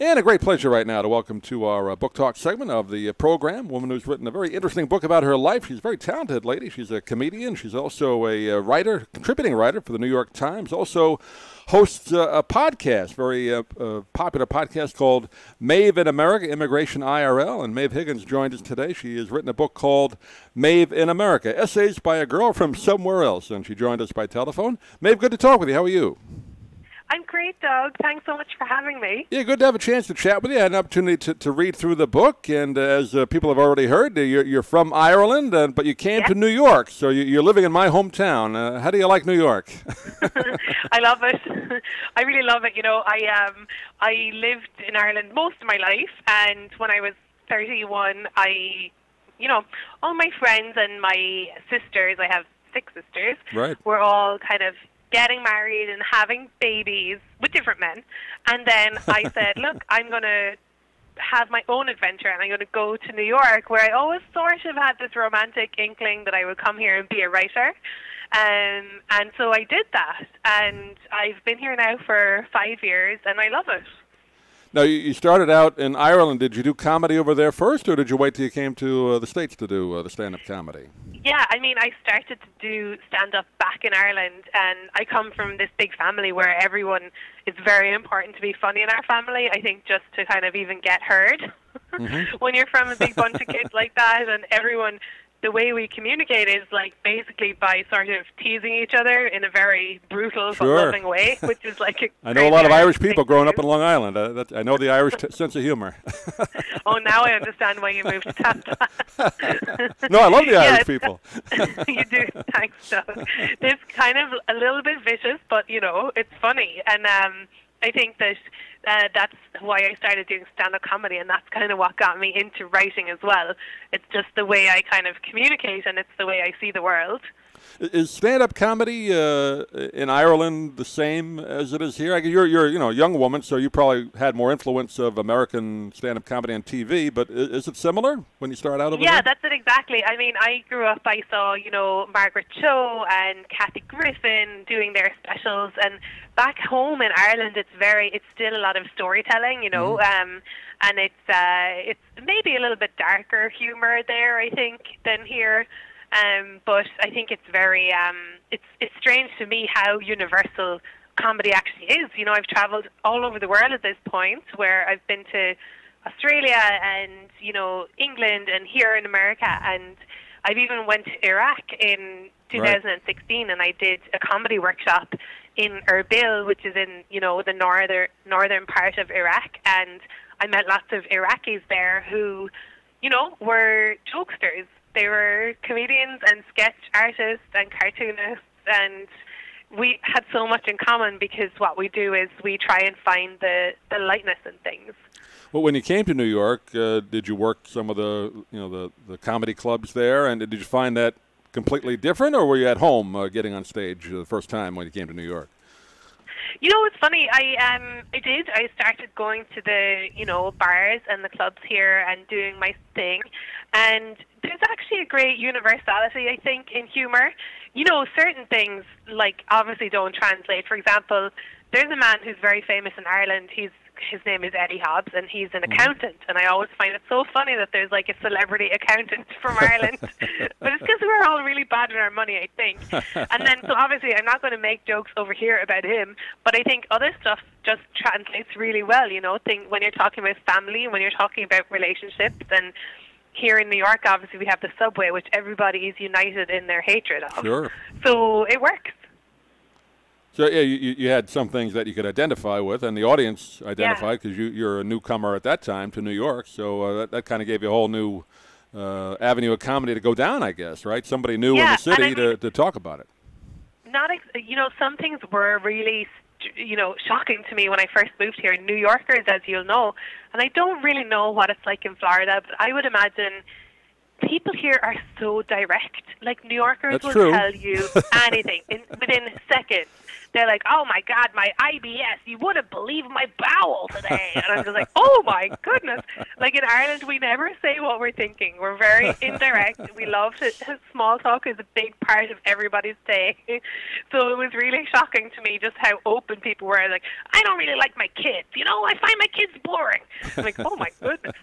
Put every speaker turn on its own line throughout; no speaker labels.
And a great pleasure right now to welcome to our book talk segment of the program, a woman who's written a very interesting book about her life. She's a very talented lady. She's a comedian. She's also a writer, contributing writer for the New York Times. Also hosts a podcast, very popular podcast called Maeve in America, Immigration IRL. And Maeve Higgins joined us today. She has written a book called Maeve in America, Essays by a Girl from Somewhere Else. And she joined us by telephone. Maeve, good to talk with you. How are you?
I'm great, Doug. Thanks so much for having me.
Yeah, good to have a chance to chat with you. I had an opportunity to read through the book, and as people have already heard, you're from Ireland, but you came to New York, so you're living in my hometown. How do you like New York?
I love it. I really love it. You know, I lived in Ireland most of my life, and when I was 31, all my friends and my sisters, I have 6 sisters,
right,
were all kind of getting married and having babies with different men. And then I said, look, I'm going to have my own adventure and I'm going to go to New York, where I always sort of had this romantic inkling that I would come here and be a writer. And so I did that. And I've been here now for 5 years and I love it.
Now, you started out in Ireland. Did you do comedy over there first, or did you wait till you came to the States to do the stand-up comedy?
Yeah, I mean, I started to do stand-up back in Ireland, and I come from this big family where everyone, it's very important to be funny in our family, I think, just to kind of even get heard. Mm-hmm. When you're from a big bunch of kids like that, and everyone, the way we communicate is like basically by sort of teasing each other in a very brutal but loving way, which is like
I know a lot of Irish people growing up in Long Island. I know the Irish sense of humor.
Oh, now I understand why you moved to Tampa.
No, I love the Irish people.
You do. Thanks, Doug. It's kind of a little bit vicious, but, you know, it's funny. And I think that that's why I started doing stand-up comedy, and that's kind of what got me into writing as well. It's just the way I kind of communicate, and it's the way I see the world.
Is stand-up comedy in Ireland the same as it is here? You're a young woman, so you probably had more influence of American stand-up comedy on TV, but is it similar when you start out over there?
Yeah, that's it exactly. I mean, I grew up, I saw, Margaret Cho and Kathy Griffin doing their specials, and back home in Ireland, it's still a lot of storytelling, and it's maybe a little bit darker humor there, I think, than here. But I think it's very, it's strange to me how universal comedy actually is. You know, I've traveled all over the world at this point, where I've been to Australia and, England and here in America, and I've even went to Iraq in 2016, right. And I did a comedy workshop in Erbil, which is in, the northern part of Iraq, and I met lots of Iraqis there who, were jokesters. They were comedians and sketch artists and cartoonists, and we had so much in common because what we do is we try and find the lightness in things.
Well, when you came to New York, did you work some of the comedy clubs there, and did you find that completely different, or were you at home getting on stage the first time when you came to New York?
It's funny. I did. I started going to the, bars and the clubs here and doing my thing. And there's actually a great universality, I think, in humor. Certain things, like, obviously don't translate. For example, there's a man who's very famous in Ireland. His name is Eddie Hobbs, and he's an accountant. And I always find it so funny that there's like a celebrity accountant from Ireland. But it's because we're all really bad at our money, I think. And then, so obviously, I'm not going to make jokes over here about him, but I think other stuff just translates really well, when you're talking about family, when you're talking about relationships. And here in New York, obviously, we have the subway, which everybody is united in their hatred of.
Sure.
So it works.
So, yeah, you had some things that you could identify with, and the audience identified, because you're a newcomer at that time to New York, so that kind of gave you a whole new avenue of comedy to go down, I guess, right? Somebody new in the city to talk about it.
Some things were really, shocking to me when I first moved here. New Yorkers, as you'll know, and I don't really know what it's like in Florida, but I would imagine people here are so direct. Like, New Yorkers will tell you anything within seconds. they're like, oh my God, my IBS, you wouldn't believe my bowel today. And I'm just like, oh my goodness. Like in Ireland, we never say what we're thinking. We're very indirect. We love to, small talk is a big part of everybody's day. So it was really shocking to me just how open people were. Like, I don't really like my kids. You know, I find my kids boring. I'm like, oh my goodness.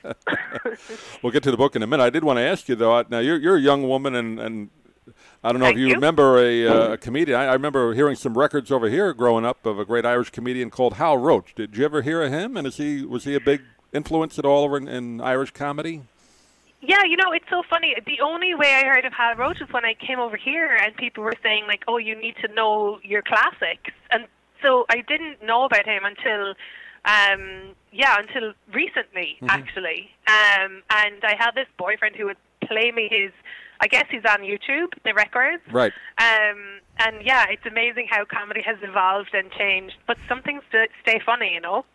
We'll get to the book in a minute. I did want to ask you, though, now you're a young woman, and I don't know if you remember a comedian. I remember hearing some records over here growing up of a great Irish comedian called Hal Roach. Did you ever hear of him? And was he a big influence at all over in Irish comedy?
Yeah, you know, it's so funny. The only way I heard of Hal Roach was when I came over here and people were saying, like, oh, you need to know your classics. And so I didn't know about him until recently, actually. And I had this boyfriend who would play me his, I guess he's on YouTube, the records.
Right.
And yeah, it's amazing how comedy has evolved and changed, but some things stay funny, you know?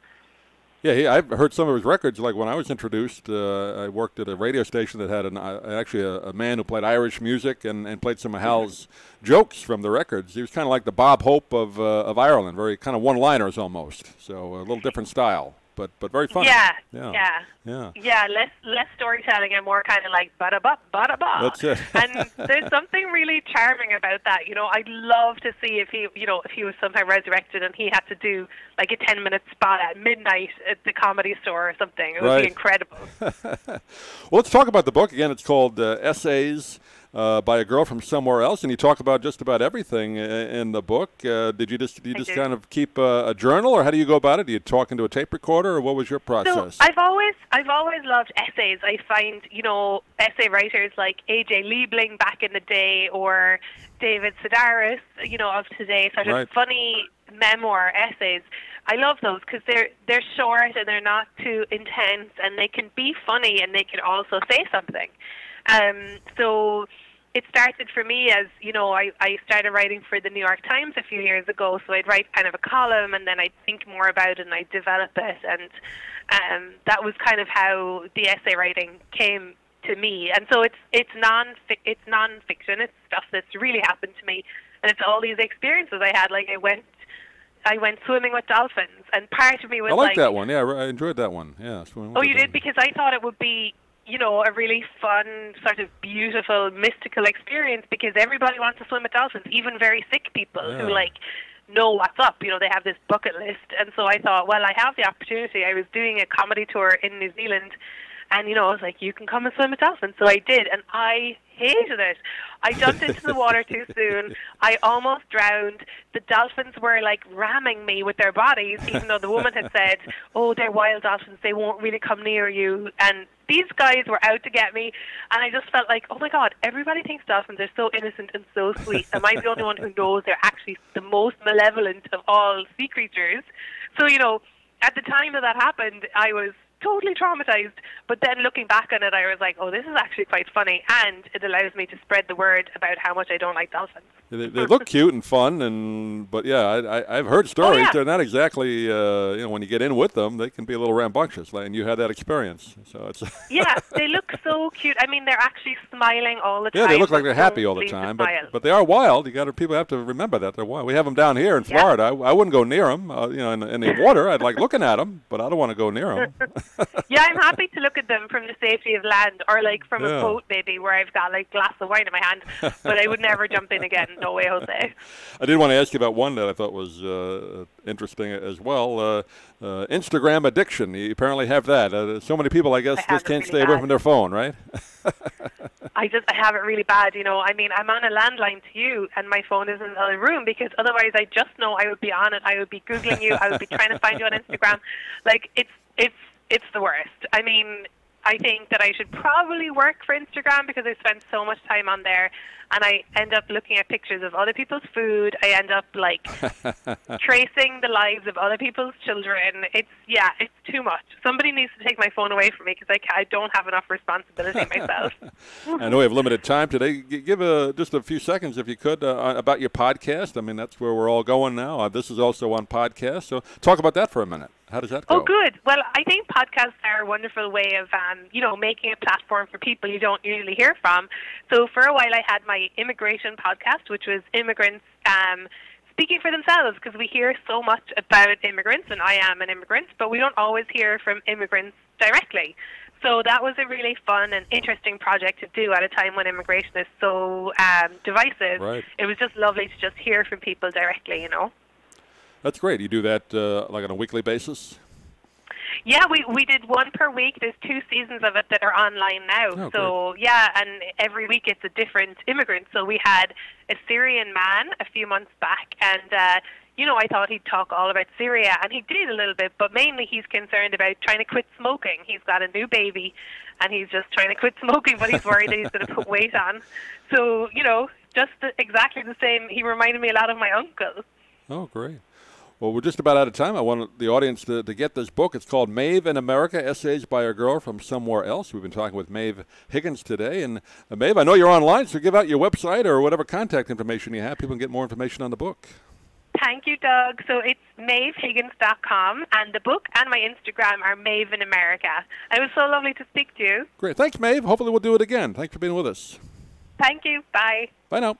Yeah, I've heard some of his records. Like when I was introduced, I worked at a radio station that had a man who played Irish music and played some of Hal's jokes from the records. He was kind of like the Bob Hope of Ireland, very kind of one-liners almost. So a little different style, but very funny.
Yeah. Less storytelling and more kind of like ba-da-ba, ba-da-ba.
That's it.
And there's something really charming about that. You know, I'd love to see if he was somehow resurrected and he had to do like a 10-minute spot at midnight at the Comedy Store or something. It would be incredible.
Well, let's talk about the book again. It's called Essays by a Girl from Somewhere Else, and you talk about just about everything in the book. Did you just kind of keep a journal, or how do you go about it? Do you talk into a tape recorder, or what was your process?
So I've always loved essays. I find, you know, essay writers like A.J. Liebling back in the day, or David Sedaris, you know, of today, sort of funny memoir essays. I love those because they're short and they're not too intense, and they can be funny and they can also say something. So it started for me as, you know, I started writing for the New York Times a few years ago, so I'd write kind of a column and then I'd think more about it and I'd develop it, and that was kind of how the essay writing came to me. And so it's non-fiction, it's stuff that's really happened to me, and it's all these experiences I had. Like I went swimming with dolphins, and part of me was
I like that one. Yeah, I enjoyed that one. Yeah.
Oh, you did? Because I thought it would be, you know, a really fun, sort of beautiful, mystical experience, because everybody wants to swim with dolphins, even very sick people who, like, know what's up. You know, they have this bucket list. And so I thought, well, I have the opportunity. I was doing a comedy tour in New Zealand, and, you know, I was like, you can come and swim with dolphins. So I did, and I hated it. I jumped into the water too soon. I almost drowned. The dolphins were, like, ramming me with their bodies, even though the woman had said, oh, they're wild dolphins. They won't really come near you. And these guys were out to get me, and I just felt like, oh, my God, everybody thinks dolphins are so innocent and so sweet. Am I the only one who knows they're actually the most malevolent of all sea creatures? So, you know, at the time that happened, I was totally traumatized, but then looking back on it, I was like, oh, this is actually quite funny, and it allows me to spread the word about how much I don't like dolphins.
They look cute and fun, but yeah, I've heard stories. Oh, yeah. They're not exactly, you know, when you get in with them, they can be a little rambunctious, and you had that experience. So it's
yeah, they look so cute. I mean, they're actually smiling all the time.
Yeah, they look like they're happy all the time, but they are wild. People have to remember that they're wild. We have them down here in Florida. I wouldn't go near them. You know, in the water, I'd like looking at them, but I don't want to go near them.
Yeah, I'm happy to look at them from the safety of land, or like from a boat maybe, where I've got like a glass of wine in my hand, but I would never jump in again. No way, Jose.
I did want to ask you about one that I thought was interesting as well. Instagram addiction. You apparently have that. So many people, I guess, just can't stay away from their phone, right?
I have it really bad, you know. I mean, I'm on a landline to you, and my phone is in the other room, because otherwise I just know I would be on it. I would be Googling you. I would be trying to find you on Instagram. Like, it's the worst. I mean, I think that I should probably work for Instagram, because I spend so much time on there, and I end up looking at pictures of other people's food. I end up, like, tracing the lives of other people's children. It's too much. Somebody needs to take my phone away from me, because I don't have enough responsibility myself.
I know we have limited time today. Give just a few seconds, if you could, about your podcast. I mean, that's where we're all going now. This is also on podcast, so talk about that for a minute. How does that go?
Oh, good. Well, I think podcasts are a wonderful way of, you know, making a platform for people you don't usually hear from. So for a while I had my immigration podcast, which was immigrants speaking for themselves, because we hear so much about immigrants, and I am an immigrant, but we don't always hear from immigrants directly. So that was a really fun and interesting project to do at a time when immigration is so divisive.
Right.
It was just lovely to just hear from people directly, you know.
That's great. You do that like on a weekly basis?
Yeah, we did one per week. There's 2 seasons of it that are online now.
Oh,
so,
great.
yeah, and every week it's a different immigrant. So we had a Syrian man a few months back, and, you know, I thought he'd talk all about Syria, and he did a little bit, but mainly he's concerned about trying to quit smoking. He's got a new baby, and he's just trying to quit smoking, but he's worried that he's going to put weight on. So, you know, just exactly the same. He reminded me a lot of my uncle.
Oh, great. Well, we're just about out of time. I want the audience to get this book. It's called Maeve in America, Essays by a Girl from Somewhere Else. We've been talking with Maeve Higgins today. And Maeve, I know you're online, so give out your website or whatever contact information you have. People can get more information on the book.
Thank you, Doug. So it's maevehiggins.com, and the book and my Instagram are Maeve in America. It was so lovely to speak to you.
Great. Thanks, Maeve. Hopefully we'll do it again. Thanks for being with us.
Thank you. Bye.
Bye now.